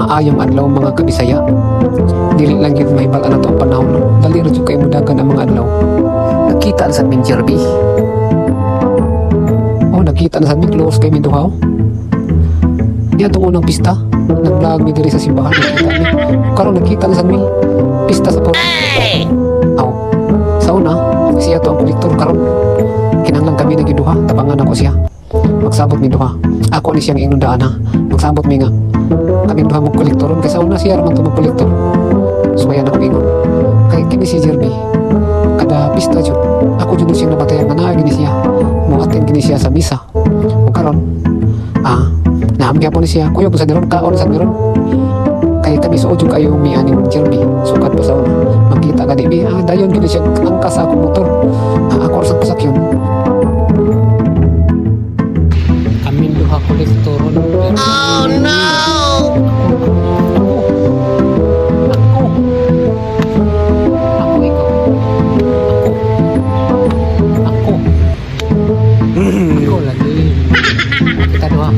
maayong adlaw mga kabisaya. Dili lang yun mahibal na to ang panahon. Dali rin yung kayo mudagan ang mga adlaw. Nakita na sa amin Jerby. Oh, nakita na sa amin close kay Minduhaw. Diyan itong unang pista. Nag-vlog mi diri sa simbahan. Nakita mi. Karon nakita na sa amin pista sa port. Oh, sa una, siya to ang kolektor karon. Kinanglang kami nagiduha, tabangan ako siya. Magsabot mi duha. Ako ni siyang inundaan ha. Magsabot mi nga. Kami duha magkolektoron kaysa una siya raman to magkolektor. Sumayan ako ingon. Kay kini si Jerby. Kada pista jud. Ako jud siyang nabatayan nga naa gini siya. Muatin gini siya sa misa. O karon, naam gyapon ni siya. Kuya sa niron kaon sa niron. Kay kami sa ujog kayo mi aning Jerby. Sukat pa sa una. Makita ka di bi. Dayon gini siya angkas sa akong motor. Ako sa pasakyon. Kami duha kolektoron. Oh no! Ako lagi. Kita doa.